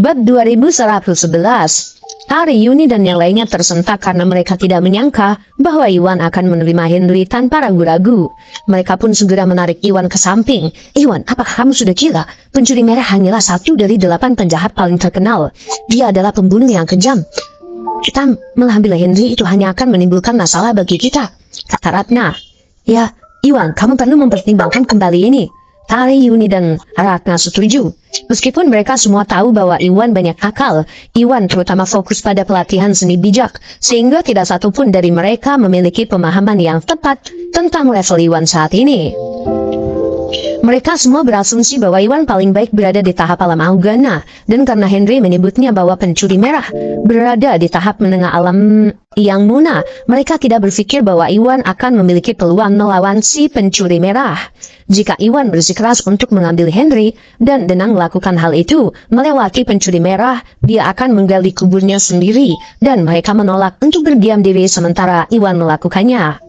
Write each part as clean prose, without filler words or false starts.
Bab 2111. Tari, Yuni dan yang lainnya tersentak karena mereka tidak menyangka bahwa Iwan akan menerima Henry tanpa ragu-ragu. Mereka pun segera menarik Iwan ke samping. "Iwan, apakah kamu sudah gila? Pencuri merah hanyalah satu dari 8 penjahat paling terkenal. Dia adalah pembunuh yang kejam. Kita mengambil Henry itu hanya akan menimbulkan masalah bagi kita," kata Ratna. "Ya, Iwan, kamu perlu mempertimbangkan kembali ini." Tari, Yuni, dan Ratna setuju. Meskipun mereka semua tahu bahwa Iwan banyak akal, Iwan terutama fokus pada pelatihan seni bijak, sehingga tidak satu pun dari mereka memiliki pemahaman yang tepat tentang level Iwan saat ini. Mereka semua berasumsi bahwa Iwan paling baik berada di tahap alam Augana, dan karena Henry menyebutnya bahwa pencuri merah berada di tahap menengah alam yang Muna, mereka tidak berpikir bahwa Iwan akan memiliki peluang melawan si pencuri merah. Jika Iwan bersikeras untuk mengambil Henry, dan Denang melakukan hal itu, melewati pencuri merah, dia akan menggali kuburnya sendiri, dan mereka menolak untuk berdiam diri sementara Iwan melakukannya.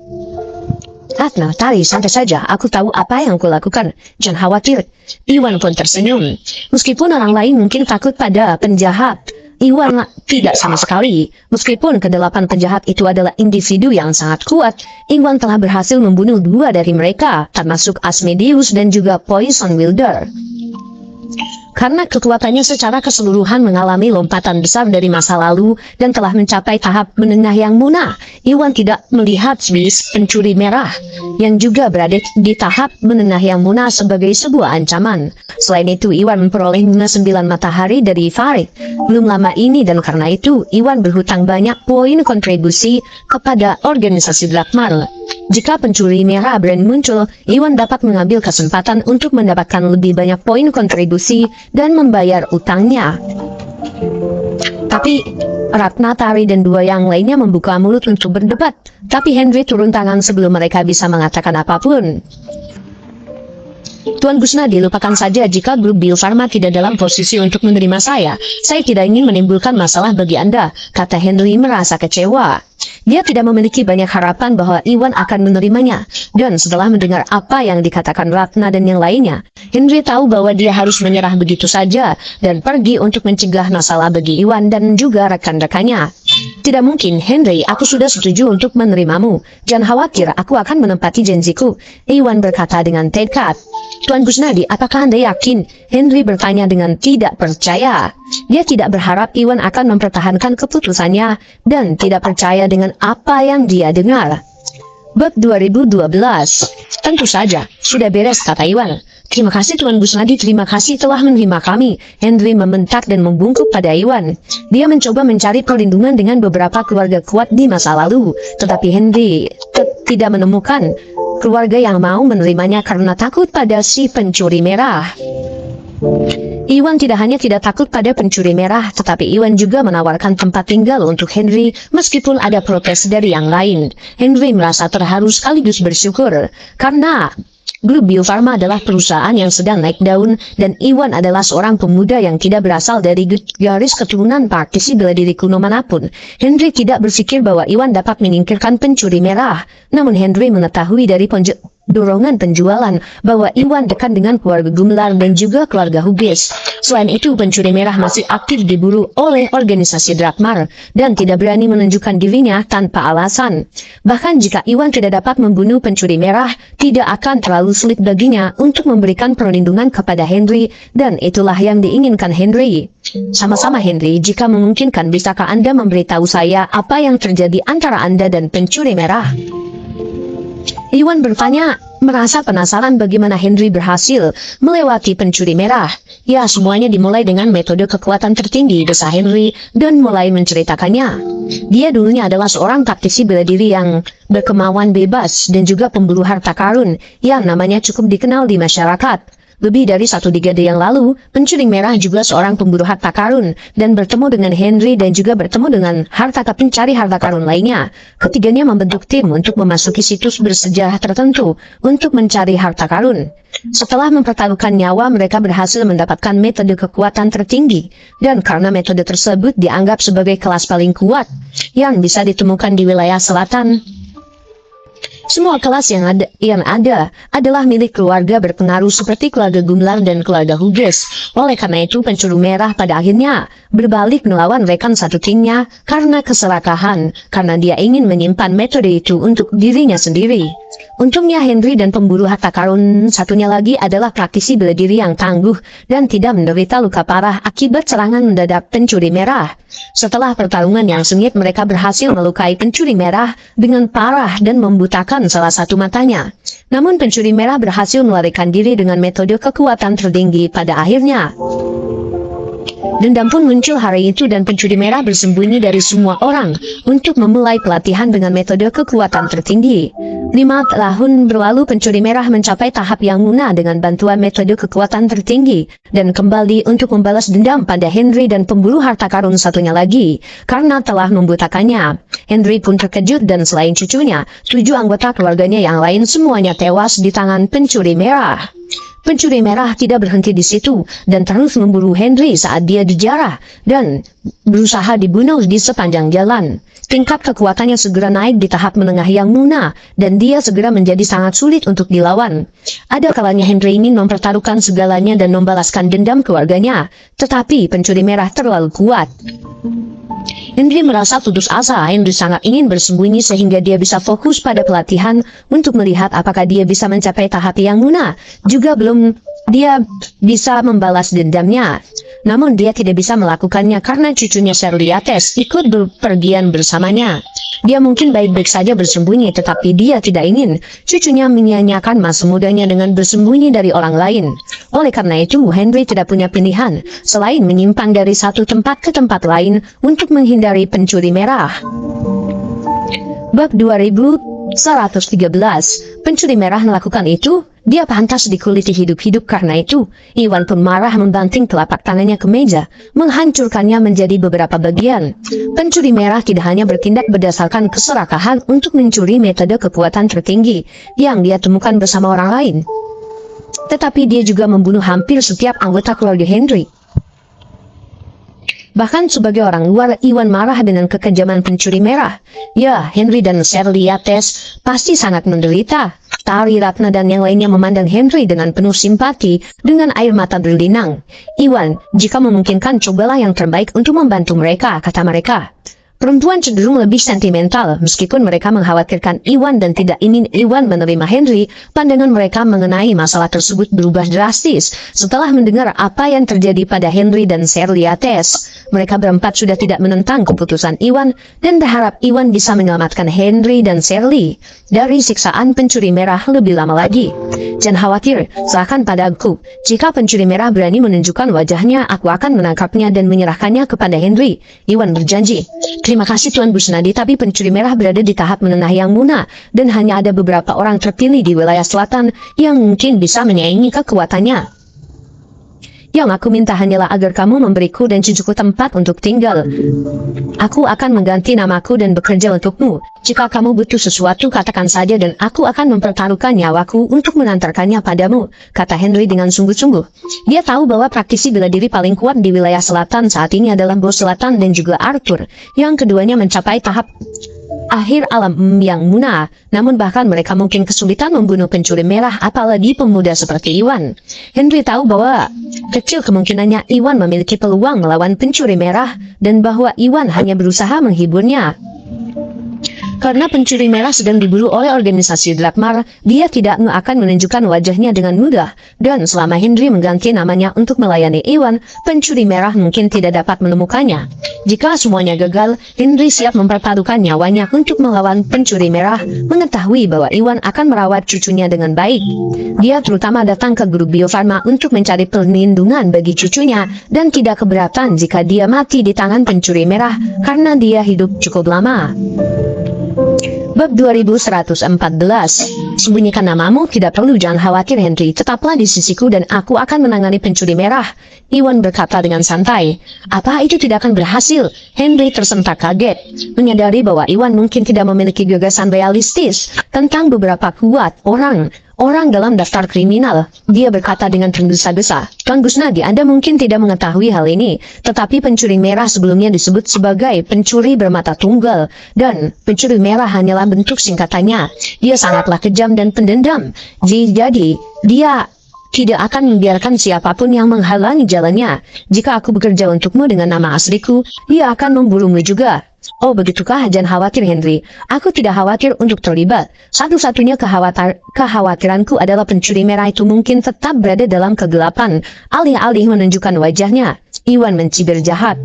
"Ratna, Tari, santai saja. Aku tahu apa yang kulakukan. Jangan khawatir." Iwan pun tersenyum. Meskipun orang lain mungkin takut pada penjahat, Iwan tidak sama sekali. Meskipun ke-8 penjahat itu adalah individu yang sangat kuat, Iwan telah berhasil membunuh 2 dari mereka, termasuk Asmodeus dan juga Poison Wilder. Karena kekuatannya secara keseluruhan mengalami lompatan besar dari masa lalu dan telah mencapai tahap menengah yang Muna, Iwan tidak melihat Swiss pencuri merah yang juga berada di tahap menengah yang Muna sebagai sebuah ancaman. Selain itu, Iwan memperoleh 9 matahari dari Farid belum lama ini, dan karena itu Iwan berhutang banyak poin kontribusi kepada organisasi Drakmar. Jika pencuri merah berani muncul, Iwan dapat mengambil kesempatan untuk mendapatkan lebih banyak poin kontribusi dan membayar utangnya. Tapi Ratna, Tari, dan 2 yang lainnya membuka mulut untuk berdebat. Tapi Henry turun tangan sebelum mereka bisa mengatakan apapun. "Tuan Gusnadi, lupakan saja jika grup Bio Farma tidak dalam posisi untuk menerima saya. Saya tidak ingin menimbulkan masalah bagi Anda," kata Henry merasa kecewa. Dia tidak memiliki banyak harapan bahwa Iwan akan menerimanya. Dan setelah mendengar apa yang dikatakan Ratna dan yang lainnya, Henry tahu bahwa dia harus menyerah begitu saja dan pergi untuk mencegah masalah bagi Iwan dan juga rekan-rekannya. "Tidak mungkin, Henry, aku sudah setuju untuk menerimamu. Jangan khawatir, aku akan menepati janjiku," Iwan berkata dengan tekad. "Tuan Gusnadi, apakah Anda yakin?" Henry bertanya dengan tidak percaya. Dia tidak berharap Iwan akan mempertahankan keputusannya dan tidak percaya dengan apa yang dia dengar. Bab 2012. "Tentu saja, sudah beres," kata Iwan. "Terima kasih Tuan Gusnadi, terima kasih telah menerima kami," Henry membentak dan membungkuk pada Iwan. Dia mencoba mencari perlindungan dengan beberapa keluarga kuat di masa lalu, tetapi Henry tidak menemukan keluarga yang mau menerimanya karena takut pada si pencuri merah. Iwan tidak hanya tidak takut pada pencuri merah, tetapi Iwan juga menawarkan tempat tinggal untuk Henry meskipun ada protes dari yang lain. Henry merasa terharu sekaligus bersyukur, karena grup Bio Farma adalah perusahaan yang sedang naik daun, dan Iwan adalah seorang pemuda yang tidak berasal dari garis keturunan praktisi bela diri kuno manapun. Henry tidak berpikir bahwa Iwan dapat menyingkirkan pencuri merah, namun Henry mengetahui dari dorongan penjualan bahwa Iwan dekat dengan keluarga Gumelar dan juga keluarga Hughes. Selain itu, pencuri merah masih aktif diburu oleh organisasi Drakmar dan tidak berani menunjukkan dirinya tanpa alasan. Bahkan jika Iwan tidak dapat membunuh pencuri merah, tidak akan terlalu sulit baginya untuk memberikan perlindungan kepada Henry, dan itulah yang diinginkan Henry. "Sama-sama Henry, jika memungkinkan bisakah Anda memberitahu saya apa yang terjadi antara Anda dan pencuri merah?" Iwan bertanya, merasa penasaran bagaimana Henry berhasil melewati pencuri merah. "Ya, semuanya dimulai dengan metode kekuatan tertinggi," desa Henry, dan mulai menceritakannya. Dia dulunya adalah seorang praktisi bela diri yang berkemauan bebas dan juga pemburu harta karun yang namanya cukup dikenal di masyarakat. Lebih dari 1 dekade yang lalu, pencuri merah juga seorang pemburu harta karun dan bertemu dengan Henry dan juga bertemu dengan pencari harta karun lainnya. Ketiganya membentuk tim untuk memasuki situs bersejarah tertentu untuk mencari harta karun. Setelah mempertaruhkan nyawa, mereka berhasil mendapatkan metode kekuatan tertinggi, dan karena metode tersebut dianggap sebagai kelas paling kuat yang bisa ditemukan di wilayah selatan, Semua kelas yang ada adalah milik keluarga berpengaruh seperti keluarga Gumlar dan keluarga Hughes. Oleh karena itu, pencuri merah pada akhirnya berbalik melawan rekan satu timnya karena keserakahan, karena dia ingin menyimpan metode itu untuk dirinya sendiri. Untungnya Henry dan pemburu harta karun satunya lagi adalah praktisi bela diri yang tangguh dan tidak menderita luka parah akibat serangan mendadak pencuri merah. Setelah pertarungan yang sengit, mereka berhasil melukai pencuri merah dengan parah dan membutakan salah satu matanya. Namun pencuri merah berhasil melarikan diri dengan metode kekuatan tertinggi pada akhirnya. Dendam pun muncul hari itu dan pencuri merah bersembunyi dari semua orang untuk memulai pelatihan dengan metode kekuatan tertinggi. 5 tahun berlalu, pencuri merah mencapai tahap yang munah dengan bantuan metode kekuatan tertinggi dan kembali untuk membalas dendam pada Henry dan pemburu harta karun satunya lagi karena telah membutakannya. Henry pun terkejut dan selain cucunya, 7 anggota keluarganya yang lain semuanya tewas di tangan pencuri merah. Pencuri merah tidak berhenti di situ dan terus memburu Henry saat dia dijarah dan berusaha dibunuh di sepanjang jalan. Tingkat kekuatannya segera naik di tahap menengah yang munah dan dia segera menjadi sangat sulit untuk dilawan. Ada kalanya Henry ingin mempertaruhkan segalanya dan membalaskan dendam keluarganya, tetapi pencuri merah terlalu kuat. Henry merasa putus asa. Henry sangat ingin bersembunyi sehingga dia bisa fokus pada pelatihan untuk melihat apakah dia bisa mencapai tahap yang munah. Juga belum dia bisa membalas dendamnya. Namun dia tidak bisa melakukannya karena cucunya Serliates ikut berpergian bersamanya. Dia mungkin baik-baik saja bersembunyi, tetapi dia tidak ingin cucunya menyia-nyiakan masa mudanya dengan bersembunyi dari orang lain. Oleh karena itu, Henry tidak punya pilihan selain menyimpang dari satu tempat ke tempat lain untuk menghindari pencuri merah. Bab 2113. Pencuri merah melakukan itu. Dia pantas dikuliti hidup-hidup. Karena itu, Iwan pun marah membanting telapak tangannya ke meja, menghancurkannya menjadi beberapa bagian. Pencuri merah tidak hanya bertindak berdasarkan keserakahan untuk mencuri metode kekuatan tertinggi yang dia temukan bersama orang lain, tetapi dia juga membunuh hampir setiap anggota keluarga Henry. Bahkan sebagai orang luar, Iwan marah dengan kekejaman pencuri merah. Ya, Henry dan Serliates pasti sangat menderita. Tari, Ratna dan yang lainnya memandang Henry dengan penuh simpati dengan air mata berlinang. Iwan, jika memungkinkan cobalah yang terbaik untuk membantu mereka, kata mereka. Perempuan cenderung lebih sentimental, meskipun mereka mengkhawatirkan Iwan dan tidak ingin Iwan menerima Henry. Pandangan mereka mengenai masalah tersebut berubah drastis setelah mendengar apa yang terjadi pada Henry dan Serliates. Mereka berempat sudah tidak menentang keputusan Iwan dan berharap Iwan bisa menyelamatkan Henry dan Serli dari siksaan pencuri merah lebih lama lagi. Jangan khawatir, serahkan padaku. Jika pencuri merah berani menunjukkan wajahnya, aku akan menangkapnya dan menyerahkannya kepada Henry. Iwan berjanji. Terima kasih Tuan Busnadi, tapi pencuri merah berada di tahap menengah yang munah dan hanya ada beberapa orang terpilih di wilayah selatan yang mungkin bisa menyaingi kekuatannya. Yang aku minta hanyalah agar kamu memberiku dan cucuku tempat untuk tinggal. Aku akan mengganti namaku dan bekerja untukmu. Jika kamu butuh sesuatu, katakan saja dan aku akan mempertaruhkan nyawaku untuk mengantarkannya padamu, kata Henry dengan sungguh-sungguh. Dia tahu bahwa praktisi bela diri paling kuat di wilayah selatan saat ini adalah Bos Selatan dan juga Arthur, yang keduanya mencapai tahap akhir alam yang munah. Namun bahkan mereka mungkin kesulitan membunuh pencuri merah, apalagi pemuda seperti Iwan. Henry tahu bahwa kecil kemungkinannya Iwan memiliki peluang melawan pencuri merah dan bahwa Iwan hanya berusaha menghiburnya. Karena pencuri merah sedang diburu oleh organisasi Drakmar, dia tidak akan menunjukkan wajahnya dengan mudah. Dan selama Henry mengganti namanya untuk melayani Iwan, pencuri merah mungkin tidak dapat menemukannya. Jika semuanya gagal, Henry siap mempertaruhkan nyawanya untuk melawan pencuri merah, mengetahui bahwa Iwan akan merawat cucunya dengan baik. Dia terutama datang ke grup Bio Farma untuk mencari perlindungan bagi cucunya, dan tidak keberatan jika dia mati di tangan pencuri merah, karena dia hidup cukup lama. Bab 2114. Sembunyikan namamu, tidak perlu, jangan khawatir Henry, tetaplah di sisiku dan aku akan menangani pencuri merah, Iwan berkata dengan santai. Apa itu tidak akan berhasil? Henry tersentak kaget, menyadari bahwa Iwan mungkin tidak memiliki gagasan realistis tentang beberapa kuat orang orang dalam daftar kriminal. Dia berkata dengan tergesa-gesa. Tuan Busnadi, Anda mungkin tidak mengetahui hal ini, tetapi pencuri merah sebelumnya disebut sebagai pencuri bermata tunggal, dan pencuri merah hanyalah bentuk singkatannya. Dia sangatlah kejam dan pendendam. Jadi, dia tidak akan membiarkan siapapun yang menghalangi jalannya. Jika aku bekerja untukmu dengan nama asliku, dia akan memburumu juga. Oh, begitukah? Jangan khawatir, Henry. Aku tidak khawatir untuk terlibat. Satu-satunya kekhawatiranku adalah pencuri merah itu mungkin tetap berada dalam kegelapan. Alih-alih menunjukkan wajahnya, Iwan mencibir jahat.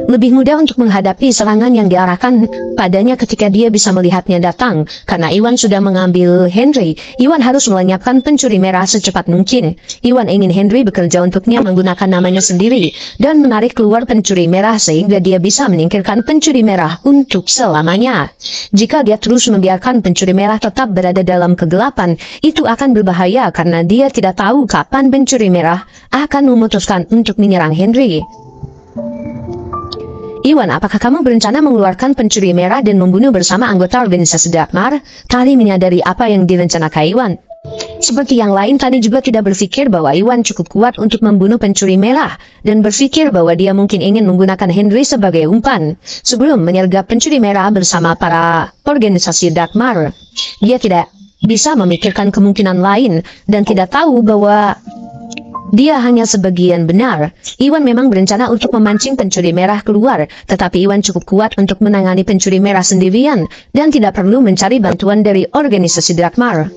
Lebih mudah untuk menghadapi serangan yang diarahkan padanya ketika dia bisa melihatnya datang. Karena Iwan sudah mengambil Henry, Iwan harus melenyapkan pencuri merah secepat mungkin. Iwan ingin Henry bekerja untuknya menggunakan namanya sendiri dan menarik keluar pencuri merah sehingga dia bisa menyingkirkan pencuri merah untuk selamanya. Jika dia terus membiarkan pencuri merah tetap berada dalam kegelapan, itu akan berbahaya karena dia tidak tahu kapan pencuri merah akan memutuskan untuk menyerang Henry. Iwan, apakah kamu berencana mengeluarkan pencuri merah dan membunuh bersama anggota organisasi Drakmar? Tali menyadari apa yang direncanakan Iwan. Seperti yang lain, Tani juga tidak berpikir bahwa Iwan cukup kuat untuk membunuh pencuri merah, dan berpikir bahwa dia mungkin ingin menggunakan Henry sebagai umpan. Sebelum menyergap pencuri merah bersama para organisasi Drakmar, dia tidak bisa memikirkan kemungkinan lain, dan tidak tahu bahwa dia hanya sebagian benar. Iwan memang berencana untuk memancing pencuri merah keluar, tetapi Iwan cukup kuat untuk menangani pencuri merah sendirian, dan tidak perlu mencari bantuan dari organisasi Drakmar.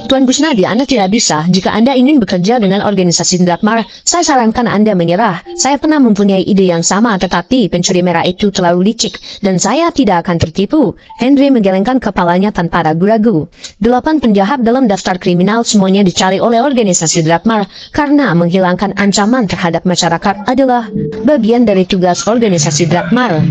Tuan Busnadi, Anda tidak bisa. Jika Anda ingin bekerja dengan organisasi Drakmar, saya sarankan Anda menyerah. Saya pernah mempunyai ide yang sama, tetapi pencuri merah itu terlalu licik, dan saya tidak akan tertipu. Henry menggelengkan kepalanya tanpa ragu-ragu. 8 penjahat dalam daftar kriminal semuanya dicari oleh organisasi Drakmar, karena menghilangkan ancaman terhadap masyarakat adalah bagian dari tugas organisasi Drakmar.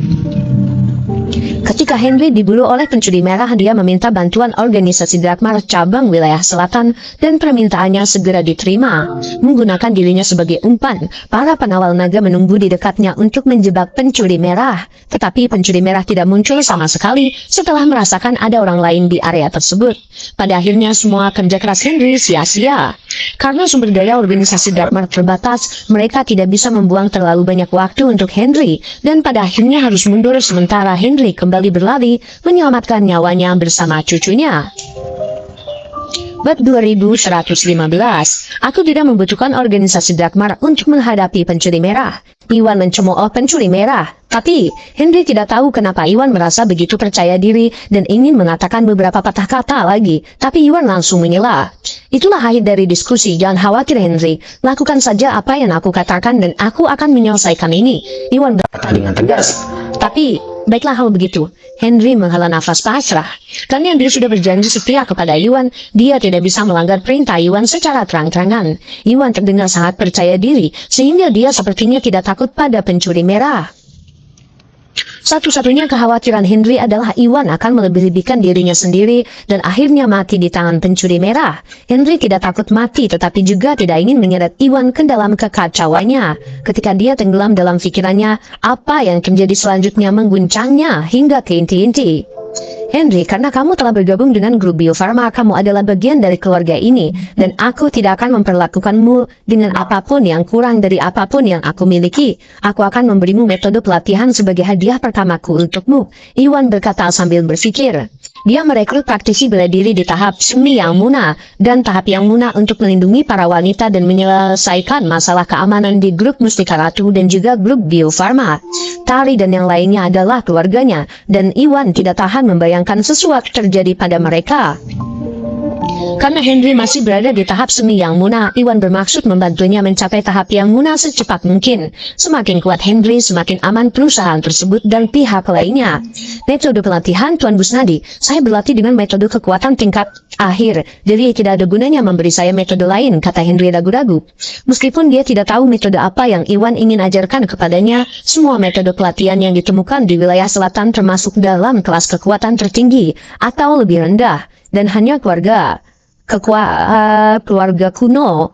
Ketika Henry diburu oleh pencuri merah, dia meminta bantuan organisasi Drakmar cabang wilayah selatan dan permintaannya segera diterima. Menggunakan dirinya sebagai umpan, para pengawal naga menunggu di dekatnya untuk menjebak pencuri merah. Tetapi pencuri merah tidak muncul sama sekali setelah merasakan ada orang lain di area tersebut. Pada akhirnya semua kerja keras Henry sia-sia. Karena sumber daya organisasi Drakmar terbatas, mereka tidak bisa membuang terlalu banyak waktu untuk Henry, dan pada akhirnya harus mundur sementara Henry kembali berlari menyelamatkan nyawanya bersama cucunya. Bab 2115. Aku tidak membutuhkan organisasi Drakmar untuk menghadapi pencuri merah. Iwan mencemooh pencuri merah. Tapi Henry tidak tahu kenapa Iwan merasa begitu percaya diri dan ingin mengatakan beberapa patah kata lagi. Tapi Iwan langsung menyela. Itulah akhir dari diskusi. Jangan khawatir, Henry. Lakukan saja apa yang aku katakan dan aku akan menyelesaikan ini. Iwan berkata dengan tegas. Tapi baiklah kalau begitu. Henry menghela nafas pasrah. Karena dia sudah berjanji setia kepada Iwan, dia tidak bisa melanggar perintah Iwan secara terang-terangan. Iwan terdengar sangat percaya diri, sehingga dia sepertinya tidak takut pada pencuri merah. Satu-satunya kekhawatiran Henry adalah Iwan akan melebih-lebihkan dirinya sendiri dan akhirnya mati di tangan pencuri merah. Henry tidak takut mati tetapi juga tidak ingin menyeret Iwan ke dalam kekacauannya. Ketika dia tenggelam dalam pikirannya, apa yang terjadi selanjutnya mengguncangnya hingga ke inti-inti. Henry, karena kamu telah bergabung dengan grup Bio Farma, kamu adalah bagian dari keluarga ini, dan aku tidak akan memperlakukanmu dengan apapun yang kurang dari apapun yang aku miliki. Aku akan memberimu metode pelatihan sebagai hadiah pertamaku untukmu. Iwan berkata sambil berpikir. Dia merekrut praktisi bela diri di tahap semi yang muna, dan tahap yang muna untuk melindungi para wanita dan menyelesaikan masalah keamanan di grup Mustika Ratu dan juga grup Bio Farma. Tari dan yang lainnya adalah keluarganya, dan Iwan tidak tahan membayangkan sesuatu terjadi pada mereka. Karena Henry masih berada di tahap semi yang muna, Iwan bermaksud membantunya mencapai tahap yang muna secepat mungkin. Semakin kuat Henry, semakin aman perusahaan tersebut dan pihak lainnya. Metode pelatihan, Tuan Busnadi, saya berlatih dengan metode kekuatan tingkat akhir, jadi tidak ada gunanya memberi saya metode lain, kata Henry ragu-ragu. Meskipun dia tidak tahu metode apa yang Iwan ingin ajarkan kepadanya, semua metode pelatihan yang ditemukan di wilayah selatan termasuk dalam kelas kekuatan tertinggi atau lebih rendah, dan hanya keluarga kuno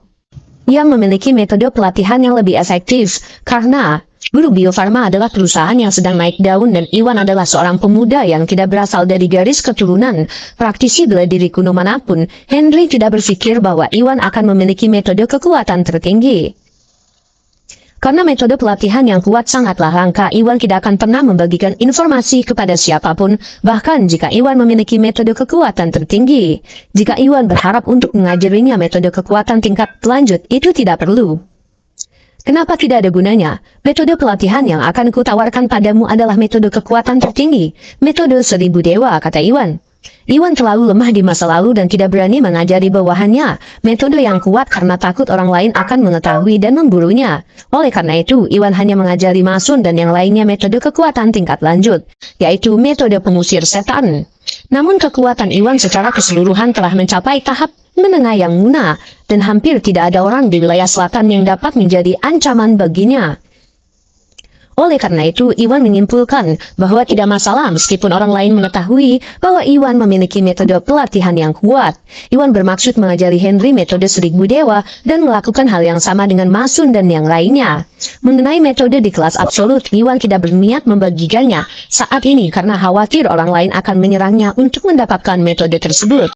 yang memiliki metode pelatihan yang lebih efektif, karena Guru Bio Farma adalah perusahaan yang sedang naik daun dan Iwan adalah seorang pemuda yang tidak berasal dari garis keturunan praktisi bela diri kuno manapun. Henry tidak berpikir bahwa Iwan akan memiliki metode kekuatan tertinggi. Karena metode pelatihan yang kuat sangatlah langka, Iwan tidak akan pernah membagikan informasi kepada siapapun, bahkan jika Iwan memiliki metode kekuatan tertinggi. Jika Iwan berharap untuk mengajarinya metode kekuatan tingkat lanjut, itu tidak perlu. Kenapa tidak ada gunanya? Metode pelatihan yang akan kutawarkan padamu adalah metode kekuatan tertinggi, metode 1000 dewa, kata Iwan. Iwan terlalu lemah di masa lalu dan tidak berani mengajari bawahannya metode yang kuat karena takut orang lain akan mengetahui dan memburunya. Oleh karena itu, Iwan hanya mengajari Masun dan yang lainnya metode kekuatan tingkat lanjut, yaitu metode pengusir setan. Namun kekuatan Iwan secara keseluruhan telah mencapai tahap menengah yang muna, dan hampir tidak ada orang di wilayah selatan yang dapat menjadi ancaman baginya. Oleh karena itu, Iwan menyimpulkan bahwa tidak masalah meskipun orang lain mengetahui bahwa Iwan memiliki metode pelatihan yang kuat. Iwan bermaksud mengajari Henry metode 1000 dewa dan melakukan hal yang sama dengan Masun dan yang lainnya. Mengenai metode di kelas absolut, Iwan tidak berniat membagikannya saat ini karena khawatir orang lain akan menyerangnya untuk mendapatkan metode tersebut.